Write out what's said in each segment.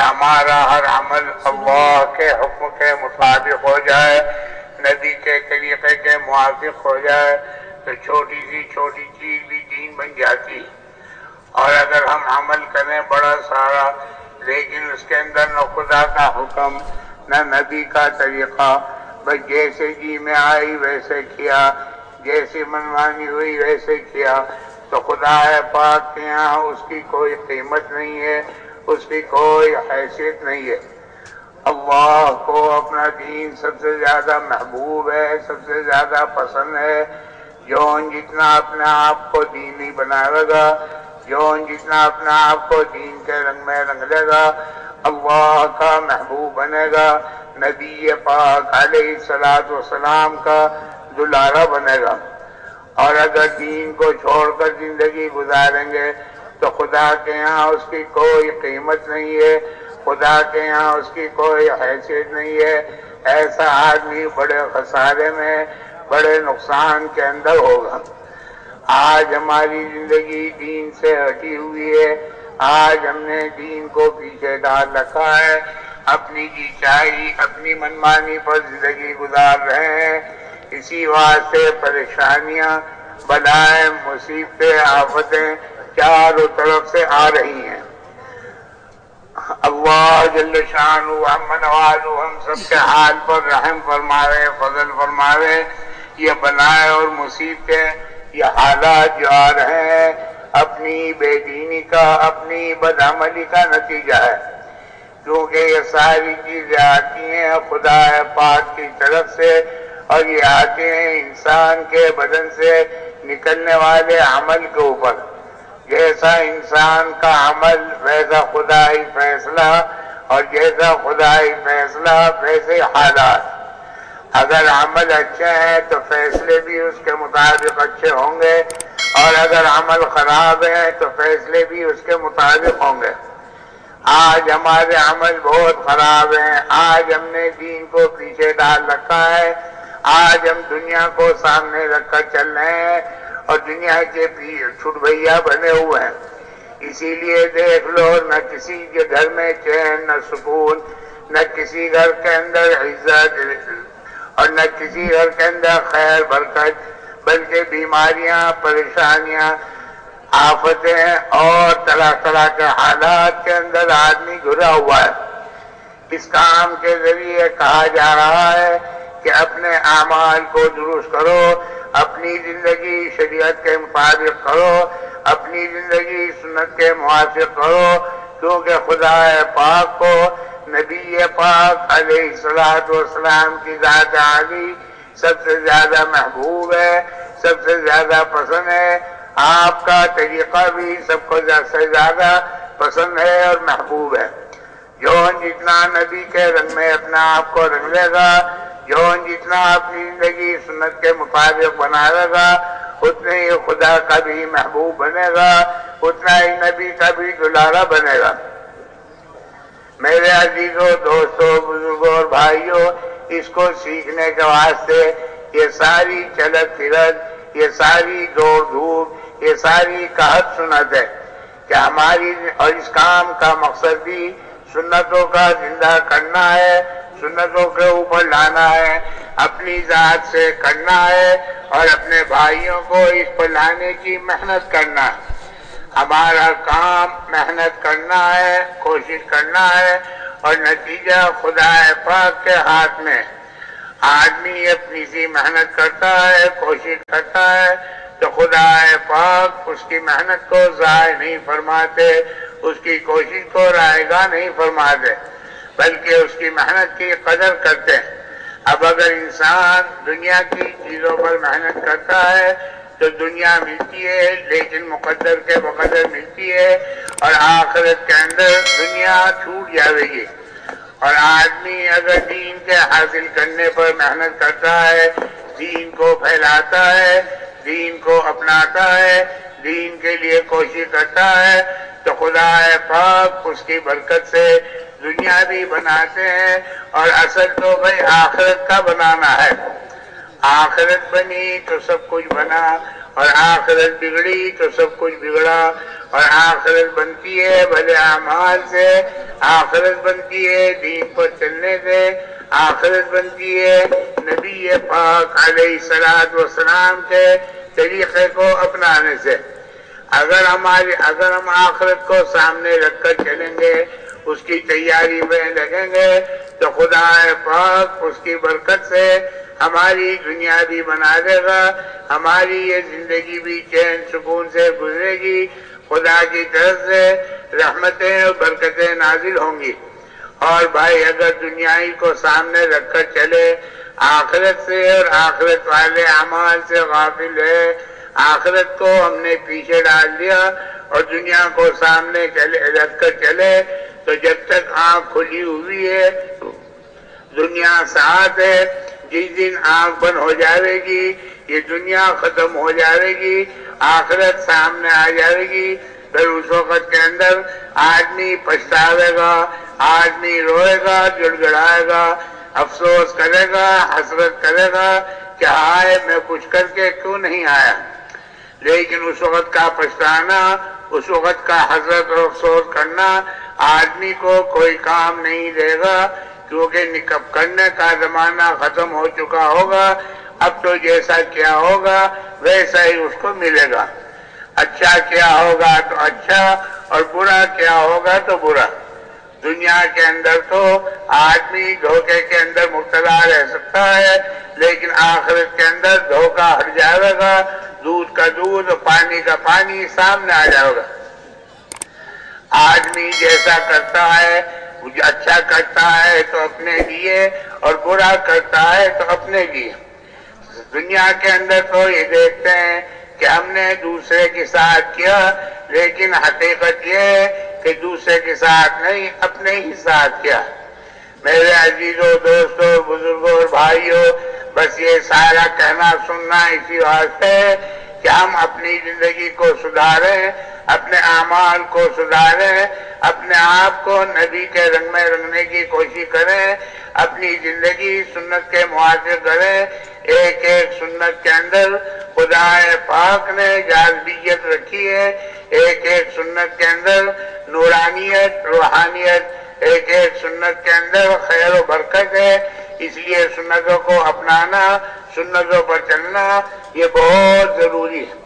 ہمارا ہر عمل اللہ کے حکم کے مطابق ہو جائے، نبی کے طریقے کے موافق ہو جائے تو چھوٹی سی چھوٹی چیز بھی دین بن جاتی۔ اور اگر ہم عمل کریں بڑا سارا لیکن اس کے اندر نہ خدا کا حکم نہ نبی کا طریقہ، بس جیسے جی میں آئی ویسے کیا، جیسی منمانی ہوئی ویسے کیا، تو خدا پاک کے یہاں اس کی کوئی قیمت نہیں ہے، اس کی کوئی حیثیت نہیں ہے۔ اللہ کو اپنا دین سب سے زیادہ محبوب ہے، سب سے زیادہ پسند ہے۔ جون جتنا اپنے آپ کو دینی بنائے گا، جون جتنا اپنے آپ کو دین کے رنگ میں رنگ لے گا، اللہ کا محبوب بنے گا، نبی پاک علیہ الصلوۃ والسلام کا دلارا بنے گا۔ اور اگر دین کو چھوڑ کر زندگی گزاریں گے تو خدا کے یہاں اس کی کوئی قیمت نہیں ہے، خدا کے یہاں اس کی کوئی حیثیت نہیں ہے۔ ایسا آدمی بڑے خسارے میں، بڑے نقصان کے اندر ہوگا۔ آج ہماری زندگی دین سے ہٹی ہوئی ہے، آج ہم نے دین کو پیچھے ڈال رکھا ہے، اپنی جی چاہی اپنی منمانی پر زندگی گزار رہے ہیں۔ اسی واسطے پریشانیاں، بلائیں، مصیبتیں، آفتیں چاروں طرف سے آ رہی ہیں۔ اللہ جل شانہ ہم نوازو ہم سب کے حال پر رحم فرماوے، فضل فرماوے۔ یہ بلائیں اور مصیبتیں، یہ حالات جو آ رہے ہیں اپنی بے دینی کا، اپنی بدعملی کا نتیجہ ہے، کیونکہ یہ ساری چیزیں آتی ہیں خدا پاک کی طرف سے، اور یہ آتے ہیں انسان کے بدن سے نکلنے والے عمل کے اوپر۔ جیسا انسان کا عمل ویسا خدائی فیصلہ، اور جیسا خدائی فیصلہ ویسے حالات۔ اگر عمل اچھے ہیں تو فیصلے بھی اس کے مطابق اچھے ہوں گے، اور اگر عمل خراب ہے تو فیصلے بھی اس کے مطابق ہوں گے۔ آج ہمارے عمل بہت خراب ہیں، آج ہم نے دین کو پیچھے ڈال رکھا ہے، آج ہم دنیا کو سامنے رکھ کر چل رہے ہیں اور دنیا کے چھٹ بھیا بنے ہوئے ہیں۔ اسی لیے دیکھ لو، نہ کسی کے گھر میں چین، نہ سکون، نہ کسی گھر کے اندر عزت، اور نہ کسی گھر کے اندر خیر برکت، بلکہ بیماریاں، پریشانیاں، آفتیں اور طرح طرح کے حالات کے اندر آدمی گھرا ہوا ہے۔ اس کام کے ذریعے کہا جا رہا ہے کہ اپنے اعمال کو درست کرو، اپنی زندگی شریعت کے مطابق کرو، اپنی زندگی سنت کے موافق کرو، کیونکہ خدا پاک کو نبی پاک علیہ الصلوۃ والسلام کی ذات عالی سب سے زیادہ محبوب ہے، سب سے زیادہ پسند ہے۔ آپ کا طریقہ بھی سب کو سے زیادہ پسند ہے اور محبوب ہے۔ جون جتنا نبی کے رنگ میں اپنا آپ کو رنگ لے گا، جون جتنا اپنی زندگی سنت کے مطابق بنائے گا، اتنے ہی خدا کا بھی محبوب بنے گا، اتنا ہی نبی کا بھی دلارا بنے گا۔ میرے عزیزوں، دوستوں، بزرگوں اور بھائیوں، اس کو سیکھنے کے واسطے یہ ساری چلت پھرت، یہ ساری دوڑ دھوپ، یہ ساری کہت سنت ہے کہ ہماری، اور اس کام کا مقصد بھی سنتوں کا زندہ کرنا ہے، سنتوں کے اوپر لانا ہے، اپنی ذات سے کرنا ہے، اور اپنے بھائیوں کو اس پر لانے کی محنت کرنا ہے۔ ہمارا کام محنت کرنا ہے، کوشش کرنا ہے، اور نتیجہ خدا پاک کے ہاتھ میں۔ آدمی اپنی سی محنت کرتا ہے، کوشش کرتا ہے، تو خدا پاک اس کی محنت کو ضائع نہیں فرماتے، اس کی کوشش کو رائے گاہ نہیں فرماتے، بلکہ اس کی محنت کی قدر کرتے ہیں۔ اب اگر انسان دنیا کی چیزوں پر محنت کرتا ہے تو دنیا ملتی ہے، لیکن مقدر کے بقدر ملتی ہے، اور آخرت کے اندر دنیا چھوٹ جائے گی۔ اور آدمی اگر دین کے حاصل کرنے پر محنت کرتا ہے، دین کو پھیلاتا ہے، دین کو اپناتا ہے، دین کے لیے کوشش کرتا ہے، تو خدا پاک اس کی برکت سے دنیا بھی بناتے ہیں، اور اصل تو بھائی آخرت کا بنانا ہے۔ آخرت بنی تو سب کچھ بنا، اور آخرت بگڑی تو سب کچھ بگڑا، اور آخرت بنتی ہے بھلے اعمال سے، آخرت بنتی ہے دین پر چلنے سے، آخرت بنتی ہے نبی پاک علیہ الصلوۃ والسلام کے طریقے کو اپنانے سے۔ اگر ہم آخرت کو سامنے رکھ کر چلیں گے، اس کی تیاری میں لگیں گے، تو خدا پاک اس کی برکت سے ہماری دنیا بھی بنا دے گا، ہماری یہ زندگی بھی چین سکون سے گزرے گی، خدا کی طرف سے رحمتیں اور برکتیں نازل ہوں گی۔ اور بھائی اگر دنیائی کو سامنے رکھ کر چلے، آخرت سے اور آخرت والے اعمال سے غافل ہے، آخرت کو ہم نے پیچھے ڈال دیا اور دنیا کو سامنے رکھ کر چلے، تو جب تک آنکھ کھلی ہوئی ہے دنیا ساتھ ہے، جس دن آنکھ بند ہو جائے گی یہ دنیا ختم ہو جائے گی، آخرت سامنے آ جائے گی، پھر اس وقت کے اندر آدمی پچھتاوے گا، آدمی روئے گا، گڑ گڑائے گا، افسوس کرے گا، حسرت کرے گا کہ آئے میں کچھ کر کے کیوں نہیں آیا۔ لیکن اس وقت کا پچھتانا، اس وقت کا حسرت اور افسوس کرنا آدمی کو کوئی کام نہیں دے گا، کیونکہ نکب کرنے کا زمانہ ختم ہو چکا ہوگا۔ اب تو جیسا کیا ہوگا ویسا ہی اس کو ملے گا، اچھا کیا ہوگا تو اچھا اور برا کیا ہوگا تو برا۔ دنیا کے اندر تو آدمی دھوکے کے اندر مبتلا رہ سکتا ہے، لیکن آخرت کے اندر دھوکہ ہٹ جائے گا، دودھ کا دودھ اور پانی کا پانی سامنے آ جائے گا۔ آدمی جیسا کرتا ہے، اچھا کرتا ہے تو اپنے لیے اور برا کرتا ہے تو اپنے لیے۔ دنیا کے اندر تو یہ دیکھتے ہیں کہ ہم نے دوسرے کے ساتھ کیا، لیکن حقیقت یہ ہے کہ دوسرے کے ساتھ نہیں، اپنے ہی ساتھ کیا۔ میرے عزیزوں، دوستوں، بزرگوں اور بھائیوں، بس یہ سارا کہنا سننا اسی واسطے ہے کہ ہم اپنی زندگی کو سدھاریں، اپنے اعمال کو سدھاریں، اپنے آپ کو نبی کے رنگ میں رنگنے کی کوشش کریں، اپنی زندگی سنت کے موافق کریں۔ ایک ایک سنت کے اندر خدا پاک نے جاذبیت رکھی ہے، ایک ایک سنت کے اندر نورانیت، روحانیت، ایک ایک سنت کے اندر خیر و برکت ہے۔ اس لیے سنتوں کو اپنانا، سنتوں پر چلنا یہ بہت ضروری ہے۔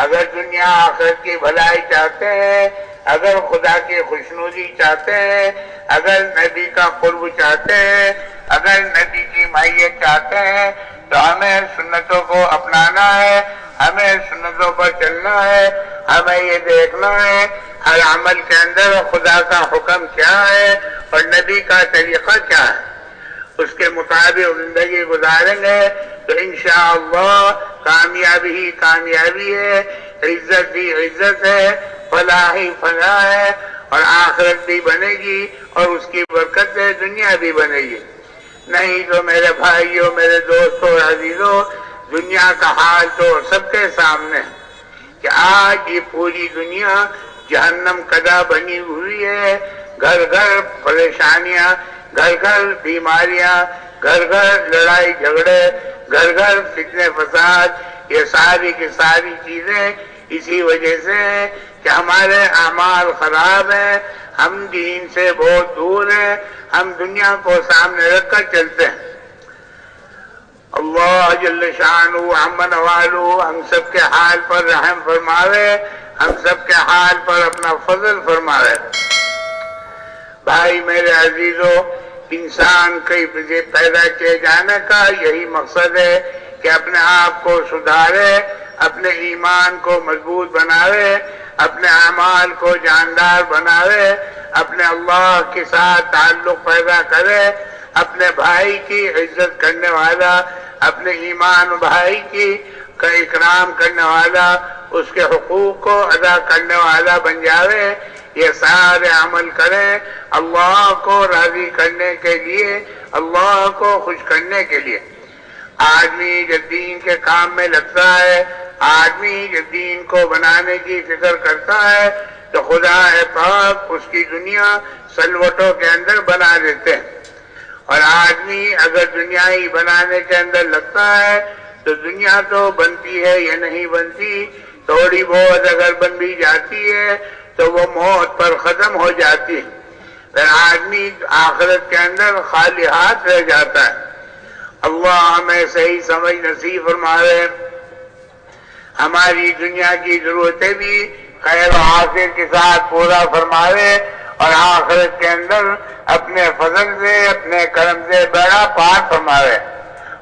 اگر دنیا آخرت کی بھلائی چاہتے ہیں، اگر خدا کی خوشنودی چاہتے ہیں، اگر نبی کا قرب چاہتے ہیں، اگر نبی کی معیت چاہتے ہیں، تو ہمیں سنتوں کو اپنانا ہے، ہمیں سنتوں پر چلنا ہے، ہمیں یہ دیکھنا ہے ہر عمل کے اندر خدا کا حکم کیا ہے اور نبی کا طریقہ کیا ہے، اس کے مطابق زندگی گزاریں گے تو انشاءاللہ کامیابی ہی کامیابی ہے، عزت ہی عزت ہے، فلاح ہی فلاح ہے، اور آخرت بھی بنے گی اور اس کی برکت سے دنیا بھی بنے گی۔ نہیں تو میرے بھائیوں، میرے دوستوں اور عزیزوں، دنیا کا حال تو سب کے سامنے ہے کہ آج یہ پوری دنیا جہنم کدہ بنی ہوئی ہے، گھر گھر پریشانیاں، گھر گھر بیماریاں، گھر گھر لڑائی جھگڑے، گھر گھر فتنے فساد، یہ ساری کی ساری چیزیں اسی وجہ سے ہیں کہ ہمارے اعمال خراب ہیں، ہم دین سے بہت دور ہیں، ہم دنیا کو سامنے رکھ کر چلتے ہیں۔ اللہ جل شانہ ہم نوالو ہم سب کے حال پر رحم فرماوے، ہم سب کے حال پر اپنا فضل فرماوے۔ بھائی میرے عزیزوں، انسان کے پیدا کیے جانے کا یہی مقصد ہے کہ اپنے آپ کو سدھارے، اپنے ایمان کو مضبوط بناوے، اپنے اعمال کو جاندار بناوے، اپنے اللہ کے ساتھ تعلق پیدا کرے، اپنے بھائی کی عزت کرنے والا، اپنے ایمان بھائی کا اکرام کرنے والا، اس کے حقوق کو ادا کرنے والا بن جاوے۔ یہ سارے عمل کریں اللہ کو راضی کرنے کے لیے، اللہ کو خوش کرنے کے لیے۔ آدمی جب دین کے کام میں لگتا ہے، آدمی جب دین کو بنانے کی فکر کرتا ہے تو خدا پاک اس کی دنیا سلوٹوں کے اندر بنا دیتے ہیں، اور آدمی اگر دنیا ہی بنانے کے اندر لگتا ہے تو دنیا تو بنتی ہے یا نہیں بنتی، تھوڑی بہت اگر بن بھی جاتی ہے تو وہ موت پر ختم ہو جاتی ہے، پھر آدمی آخرت کے اندر خالی ہاتھ رہ جاتا ہے۔ اللہ ہمیں صحیح سمجھ نصیب فرمائے، ہماری دنیا کی ضرورتیں بھی خیر و عافیت کے ساتھ پورا فرماوے، اور آخرت کے اندر اپنے فضل سے اپنے کرم سے بیڑا پار فرماوے۔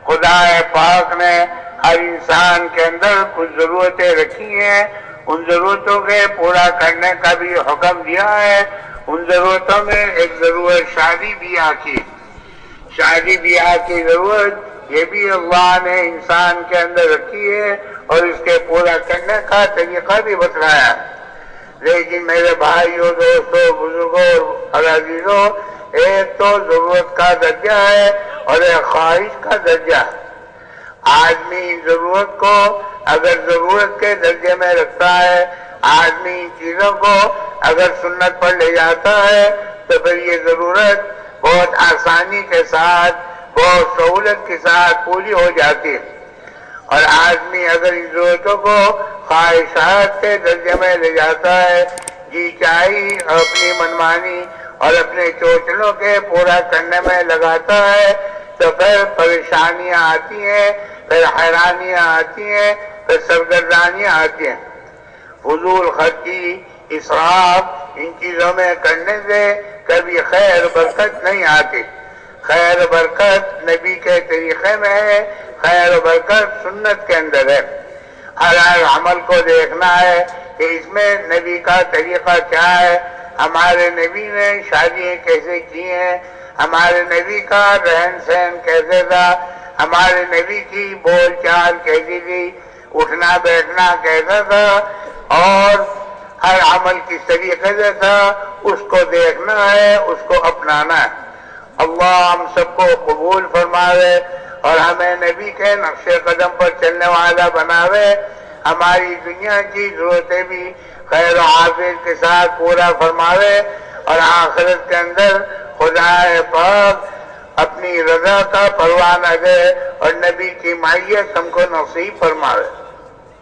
خدا پاک نے ہر انسان کے اندر کچھ ضرورتیں رکھی ہیں، ان ضرورتوں کے پورا کرنے کا بھی حکم دیا ہے۔ ان ضرورتوں میں ایک ضرورت شادی بیاہ کی، شادی بیاہ کی ضرورت یہ بھی اللہ نے انسان کے اندر رکھی ہے اور اس کے پورا کرنے کا طریقہ بھی بتلایا۔ لیکن میرے بھائیوں، دوستوں، بزرگوں اور عزیزوں، ایک تو ضرورت کا درجہ ہے اور ایک خواہش کا درجہ ہے۔ آدمی ضرورت کو اگر ضرورت کے درجے میں رکھتا ہے، آدمی ان چیزوں کو اگر سنت پر لے جاتا ہے تو پھر یہ ضرورت بہت آسانی کے ساتھ، بہت سہولت کے ساتھ پوری ہو جاتی ہے۔ اور آدمی اگر ان ضرورتوں کو خواہشات کے درجے میں لے جاتا ہے، جی چاہی اور اپنی منمانی اور اپنے چوچلوں کے پورا کرنے میں لگاتا ہے تو پھر پریشانیاں آتی ہیں، پھر حیرانیاں آتی ہیں، پھر سرگردانیاں آتی ہیں۔ فضول خرچی، اسراف ان چیزوں میں کرنے سے کبھی خیر برکت نہیں آتی۔ خیر برکت نبی کے طریقے میں ہے، خیر و برکت سنت کے اندر ہے۔ ہر عمل کو دیکھنا ہے کہ اس میں نبی کا طریقہ کیا ہے، ہمارے نبی نے شادیاں کیسے کی ہیں، ہمارے نبی کا رہن سہن کیسے تھا، ہمارے نبی کی بول چال کیسی تھی، اٹھنا بیٹھنا کیسا تھا، اور ہر عمل کس طریقے سے تھا، اس کو دیکھنا ہے، اس کو اپنانا ہے۔ اللہ ہم سب کو قبول فرماوے اور ہمیں نبی کے نقش قدم پر چلنے والا بناوے، ہماری دنیا کی ضرورتیں بھی خیر و عافیت کے ساتھ پورا فرماوے، اور آخرت کے اندر خدا پاک اپنی رضا کا پروانہ دے اور نبی کی معیت ہم کو نصیب فرماوے۔